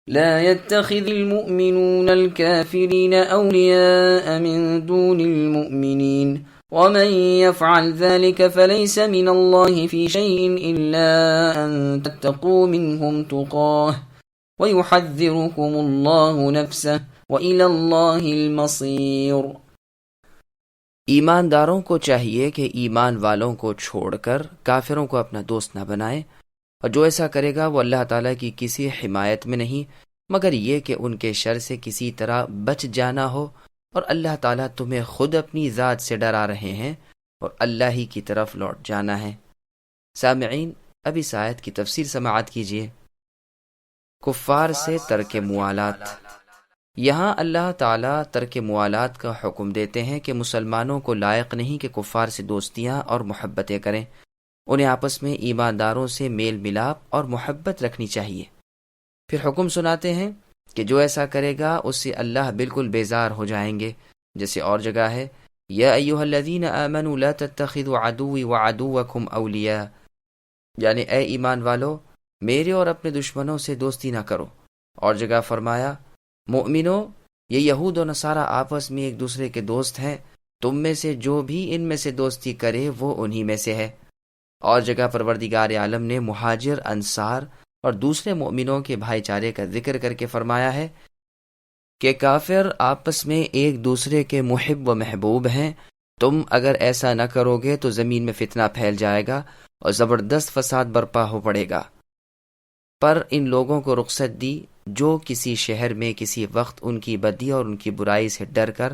لا يتخذ المؤمنون الكافرين أولياء من دون المؤمنين ومن يفعل ذلك فليس من الله في شيء إلا أن تتقوا منهم تقاه ويحذركم الله نفسه وإلى الله المصير۔ ایمانداروں کو چاہیے کہ ایمان والوں کو چھوڑ کر کافروں کو اپنا دوست نہ بنائے، اور جو ایسا کرے گا وہ اللہ تعالیٰ کی کسی حمایت میں نہیں مگر یہ کہ ان کے شر سے کسی طرح بچ جانا ہو، اور اللہ تعالیٰ تمہیں خود اپنی ذات سے ڈرا رہے ہیں اور اللہ ہی کی طرف لوٹ جانا ہے۔ سامعین، اب اس آیت کی تفسیر سماعت کیجیے۔ کفار سے ترک موالات۔ یہاں اللہ تعالیٰ ترک موالات کا حکم دیتے ہیں کہ مسلمانوں کو لائق نہیں کہ کفار سے دوستیاں اور محبتیں کریں، انہیں آپس میں ایمانداروں سے میل ملاپ اور محبت رکھنی چاہیے۔ پھر حکم سناتے ہیں کہ جو ایسا کرے گا اس سے اللہ بالکل بیزار ہو جائیں گے، جیسے اور جگہ ہے یا ایھا الذین آمنوا لا تتخذوا عدوی وعدوکم اولیاء، یعنی اے ایمان والو میرے اور اپنے دشمنوں سے دوستی نہ کرو۔ اور جگہ فرمایا مومنو یہ یہود و نصارہ آپس میں ایک دوسرے کے دوست ہیں، تم میں سے جو بھی ان میں سے دوستی کرے وہ انہی میں سے ہے۔ اور جگہ پروردگار عالم نے مہاجر، انصار اور دوسرے مومنوں کے بھائی چارے کا ذکر کر کے فرمایا ہے کہ کافر آپس میں ایک دوسرے کے محب و محبوب ہیں، تم اگر ایسا نہ کرو گے تو زمین میں فتنہ پھیل جائے گا اور زبردست فساد برپا ہو پڑے گا۔ پر ان لوگوں کو رخصت دی جو کسی شہر میں کسی وقت ان کی بدی اور ان کی برائی سے ڈر کر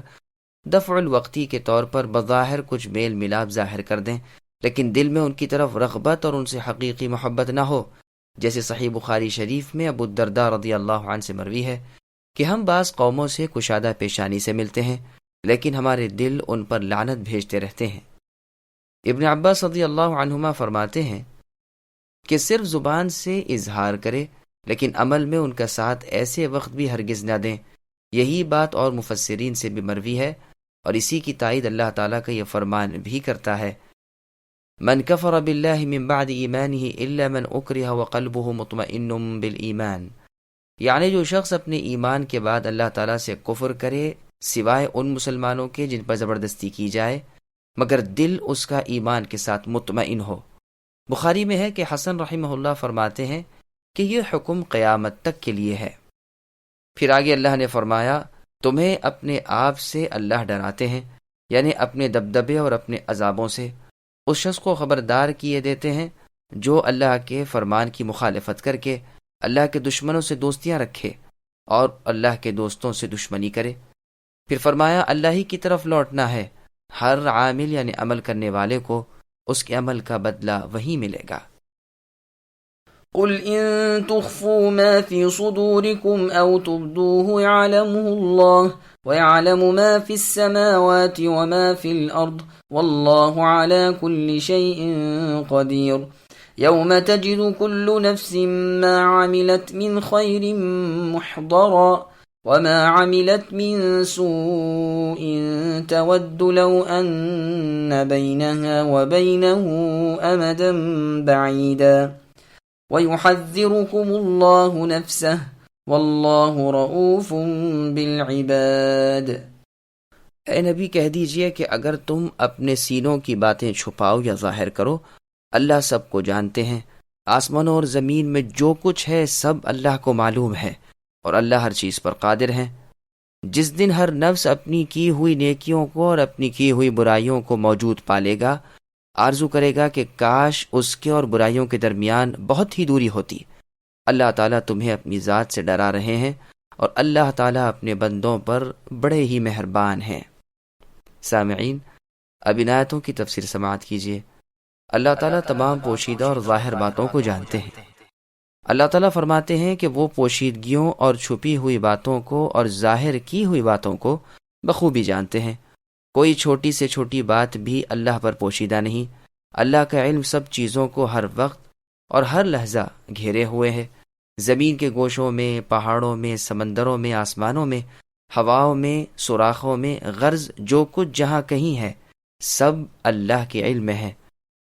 دفع الوقتی کے طور پر بظاہر کچھ میل ملاپ ظاہر کر دیں، لیکن دل میں ان کی طرف رغبت اور ان سے حقیقی محبت نہ ہو، جیسے صحیح بخاری شریف میں ابو الدرداء رضی اللہ عنہ سے مروی ہے کہ ہم بعض قوموں سے کشادہ پیشانی سے ملتے ہیں لیکن ہمارے دل ان پر لعنت بھیجتے رہتے ہیں۔ ابن عباس رضی اللہ عنہما فرماتے ہیں کہ صرف زبان سے اظہار کرے لیکن عمل میں ان کا ساتھ ایسے وقت بھی ہرگز نہ دیں۔ یہی بات اور مفسرین سے بھی مروی ہے، اور اسی کی تائید اللہ تعالیٰ کا یہ فرمان بھی کرتا ہے من کفر باللہ من بعد ایمانہ الا من اکرہ وقلبہ مطمئن بالایمان، یعنی جو شخص اپنے ایمان کے بعد اللہ تعالیٰ سے کفر کرے سوائے ان مسلمانوں کے جن پر زبردستی کی جائے مگر دل اس کا ایمان کے ساتھ مطمئن ہو۔ بخاری میں ہے کہ حسن رحمہ اللہ فرماتے ہیں کہ یہ حکم قیامت تک کے لیے ہے۔ پھر آگے اللہ نے فرمایا تمہیں اپنے آپ سے اللہ ڈراتے ہیں، یعنی اپنے دبدبے اور اپنے عذابوں سے۔ اس شخص کو خبردار کیے دیتے ہیں جو اللہ کے فرمان کی مخالفت کر کے اللہ کے دشمنوں سے دوستیاں رکھے اور اللہ کے دوستوں سے دشمنی کرے۔ پھر فرمایا اللہ ہی کی طرف لوٹنا ہے، ہر عامل یعنی عمل کرنے والے کو اس کے عمل کا بدلہ وہی ملے گا۔ قل إن تخفوا ما في صدوركم أو تبدوه يعلمه الله ويعلم ما في السماوات وما في الأرض والله على كل شيء قدير يوم تجد كل نفس ما عملت من خير محضرا وما عملت من سوء تود لو أن بينها وبينه أمدا بعيدا وَيُحَذِّرُكُمُ اللَّهُ نَفْسَهُ وَاللَّهُ رَءُوفٌ بِالْعِبَادِ۔ اے نبی کہہ دیجئے کہ اگر تم اپنے سینوں کی باتیں چھپاؤ یا ظاہر کرو، اللہ سب کو جانتے ہیں۔ آسمانوں اور زمین میں جو کچھ ہے سب اللہ کو معلوم ہے، اور اللہ ہر چیز پر قادر ہے۔ جس دن ہر نفس اپنی کی ہوئی نیکیوں کو اور اپنی کی ہوئی برائیوں کو موجود پالے گا، آرزو کرے گا کہ کاش اس کے اور برائیوں کے درمیان بہت ہی دوری ہوتی۔ اللہ تعالیٰ تمہیں اپنی ذات سے ڈرا رہے ہیں، اور اللہ تعالیٰ اپنے بندوں پر بڑے ہی مہربان ہیں۔ سامعین، اب ان آیتوں کی تفسیر سماعت کیجیے۔ اللہ تعالیٰ تمام پوشیدہ اور ظاہر باتوں کو جانتے ہیں۔ اللہ تعالیٰ فرماتے ہیں کہ وہ پوشیدگیوں اور چھپی ہوئی باتوں کو اور ظاہر کی ہوئی باتوں کو بخوبی جانتے ہیں۔ کوئی چھوٹی سے چھوٹی بات بھی اللہ پر پوشیدہ نہیں۔ اللہ کا علم سب چیزوں کو ہر وقت اور ہر لحظہ گھیرے ہوئے ہے۔ زمین کے گوشوں میں، پہاڑوں میں، سمندروں میں، آسمانوں میں، ہواؤں میں، سوراخوں میں، غرض جو کچھ جہاں کہیں ہے سب اللہ کے علم میں ہے۔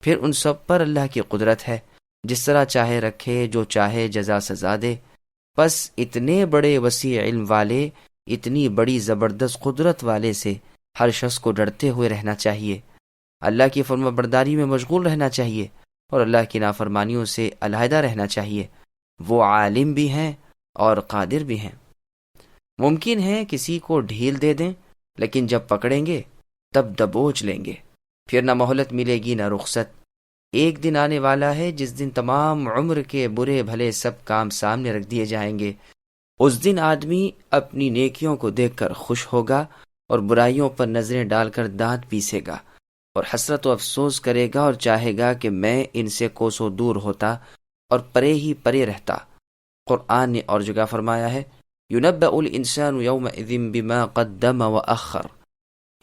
پھر ان سب پر اللہ کی قدرت ہے، جس طرح چاہے رکھے، جو چاہے جزا سزا دے۔ پس اتنے بڑے وسیع علم والے، اتنی بڑی زبردست قدرت والے سے ہر شخص کو ڈرتے ہوئے رہنا چاہیے، اللہ کی فرما برداری میں مشغول رہنا چاہیے اور اللہ کی نافرمانیوں سے علیحدہ رہنا چاہیے۔ وہ عالم بھی ہیں اور قادر بھی ہیں۔ ممکن ہے کسی کو ڈھیل دے دیں، لیکن جب پکڑیں گے تب دبوچ لیں گے، پھر نہ مہلت ملے گی نہ رخصت۔ ایک دن آنے والا ہے جس دن تمام عمر کے برے بھلے سب کام سامنے رکھ دیے جائیں گے۔ اس دن آدمی اپنی نیکیوں کو دیکھ کر خوش ہوگا اور برائیوں پر نظریں ڈال کر دانت پیسے گا اور حسرت و افسوس کرے گا اور چاہے گا کہ میں ان سے کوسوں دور ہوتا اور پرے ہی پرے رہتا۔ قرآن نے اور جگہ فرمایا ہے یُنَبَّأُ الْإِنسَانُ يَوْمَئِذٍ بِمَا قَدَّمَ وَأَخَّرَ،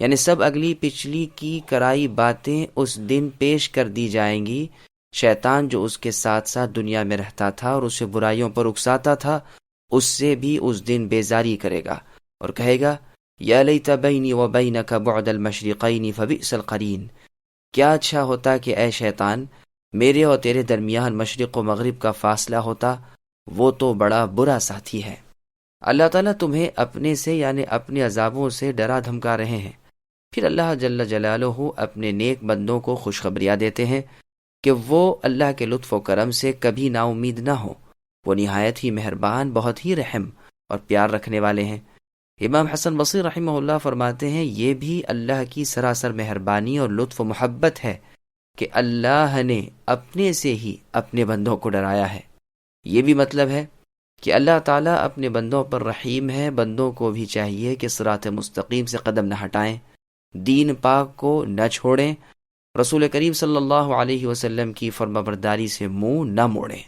یعنی سب اگلی پچھلی کی کرائی باتیں اس دن پیش کر دی جائیں گی۔ شیطان جو اس کے ساتھ ساتھ دنیا میں رہتا تھا اور اسے برائیوں پر اکساتا تھا، اس سے بھی اس دن بیزاری کرے گا اور کہے گا یا لیت بینی و بینک بعد المشرقین فبئس القرین، کیا اچھا ہوتا کہ اے شیطان میرے اور تیرے درمیان مشرق و مغرب کا فاصلہ ہوتا، وہ تو بڑا برا ساتھی ہے۔ اللہ تعالیٰ تمہیں اپنے سے یعنی اپنے عذابوں سے ڈرا دھمکا رہے ہیں۔ پھر اللہ جل جلالہ اپنے نیک بندوں کو خوشخبریاں دیتے ہیں کہ وہ اللہ کے لطف و کرم سے کبھی نا امید نہ ہو، وہ نہایت ہی مہربان، بہت ہی رحم اور پیار رکھنے والے ہیں۔ امام حسن بصری رحمہ اللہ فرماتے ہیں یہ بھی اللہ کی سراسر مہربانی اور لطف و محبت ہے کہ اللہ نے اپنے سے ہی اپنے بندوں کو ڈرایا ہے۔ یہ بھی مطلب ہے کہ اللہ تعالیٰ اپنے بندوں پر رحیم ہے۔ بندوں کو بھی چاہیے کہ صراط مستقیم سے قدم نہ ہٹائیں، دین پاک کو نہ چھوڑیں، رسول کریم صلی اللہ علیہ وسلم کی فرمانبرداری سے منہ نہ موڑیں۔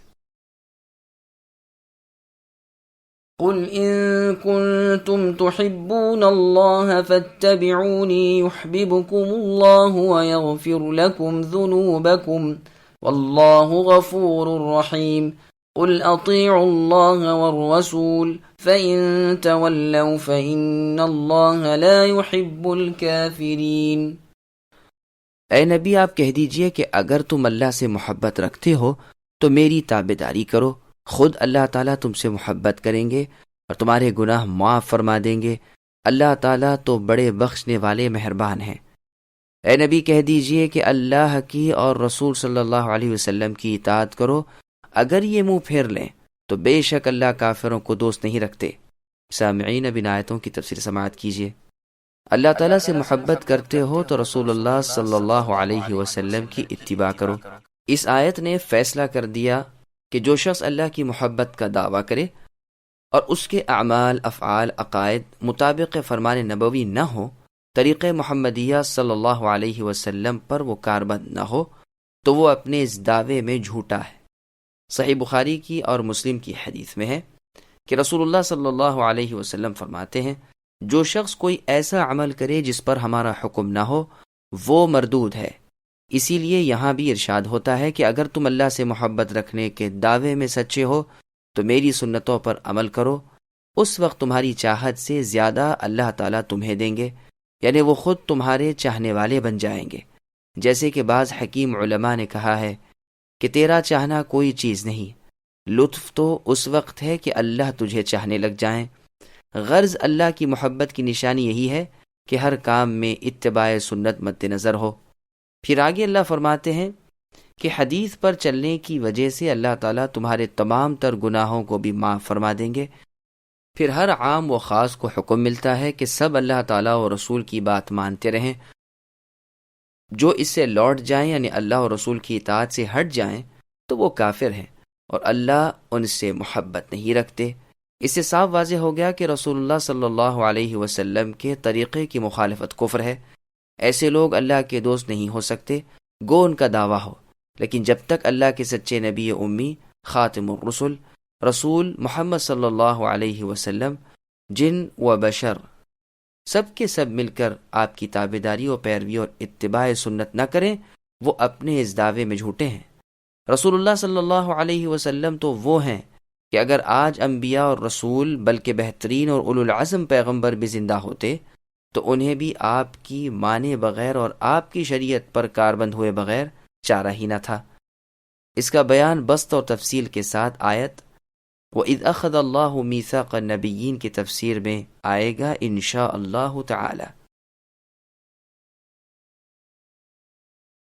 قل إن كنتم تحبون الله فاتبعوني يحببكم الله ويغفر لكم ذنوبكم والله غفور رحيم قل أطيعوا الله والرسول فإن تولوا فإن الله لا يحب الكافرين۔ اے نبی آپ کہہ دیجئے کہ اگر تم اللہ سے محبت رکھتے ہو تو میری تابعداری کرو، خود اللہ تعالیٰ تم سے محبت کریں گے اور تمہارے گناہ معاف فرما دیں گے۔ اللہ تعالیٰ تو بڑے بخشنے والے مہربان ہیں۔ اے نبی کہہ دیجئے کہ اللہ کی اور رسول صلی اللہ علیہ وسلم کی اطاعت کرو، اگر یہ منہ پھیر لیں تو بے شک اللہ کافروں کو دوست نہیں رکھتے۔ سامعین اب ان آیتوں کی تفسیر سماعت کیجیے۔ اللہ تعالیٰ سے محبت کرتے ہو تو رسول اللہ صلی اللہ علیہ وسلم کی اتباع کرو۔ اس آیت نے فیصلہ کر دیا کہ جو شخص اللہ کی محبت کا دعویٰ کرے اور اس کے اعمال، افعال، عقائد مطابق فرمان نبوی نہ ہو، طریقہ محمدیہ صلی اللہ علیہ وسلم پر وہ کاربند نہ ہو، تو وہ اپنے اس دعوے میں جھوٹا ہے۔ صحیح بخاری کی اور مسلم کی حدیث میں ہے کہ رسول اللہ صلی اللہ علیہ وسلم فرماتے ہیں جو شخص کوئی ایسا عمل کرے جس پر ہمارا حکم نہ ہو وہ مردود ہے۔ اسی لیے یہاں بھی ارشاد ہوتا ہے کہ اگر تم اللہ سے محبت رکھنے کے دعوے میں سچے ہو تو میری سنتوں پر عمل کرو، اس وقت تمہاری چاہت سے زیادہ اللہ تعالیٰ تمہیں دیں گے، یعنی وہ خود تمہارے چاہنے والے بن جائیں گے۔ جیسے کہ بعض حکیم علماء نے کہا ہے کہ تیرا چاہنا کوئی چیز نہیں، لطف تو اس وقت ہے کہ اللہ تجھے چاہنے لگ جائیں۔ غرض اللہ کی محبت کی نشانی یہی ہے کہ ہر کام میں اتباع سنت مد نظر ہو۔ پھر آگے اللہ فرماتے ہیں کہ حدیث پر چلنے کی وجہ سے اللہ تعالیٰ تمہارے تمام تر گناہوں کو بھی معاف فرما دیں گے۔ پھر ہر عام و خاص کو حکم ملتا ہے کہ سب اللہ تعالیٰ اور رسول کی بات مانتے رہیں۔ جو اس سے لوٹ جائیں یعنی اللہ اور رسول کی اطاعت سے ہٹ جائیں تو وہ کافر ہیں اور اللہ ان سے محبت نہیں رکھتے۔ اس سے صاف واضح ہو گیا کہ رسول اللہ صلی اللہ علیہ وسلم کے طریقے کی مخالفت کفر ہے۔ ایسے لوگ اللہ کے دوست نہیں ہو سکتے، گو ان کا دعویٰ ہو، لیکن جب تک اللہ کے سچے نبی امی خاتم الرسل رسول محمد صلی اللہ علیہ وسلم جن و بشر سب کے سب مل کر آپ کی تابعداری و پیروی اور اتباع سنت نہ کریں، وہ اپنے اس دعوے میں جھوٹے ہیں۔ رسول اللہ صلی اللہ علیہ وسلم تو وہ ہیں کہ اگر آج انبیاء اور رسول بلکہ بہترین اور اولو العزم پیغمبر بھی زندہ ہوتے تو انہیں بھی آپ کی مانے بغیر اور آپ کی شریعت پر کاربند ہوئے بغیر چارہ ہی نہ تھا۔ اس کا بیان بسط اور تفصیل کے ساتھ آیت وَإِذْ أَخَذَ اللَّهُ مِيثَاقَ النَّبِيِّينَ کی تفسیر میں آئے گا انشاء اللہ تعالی۔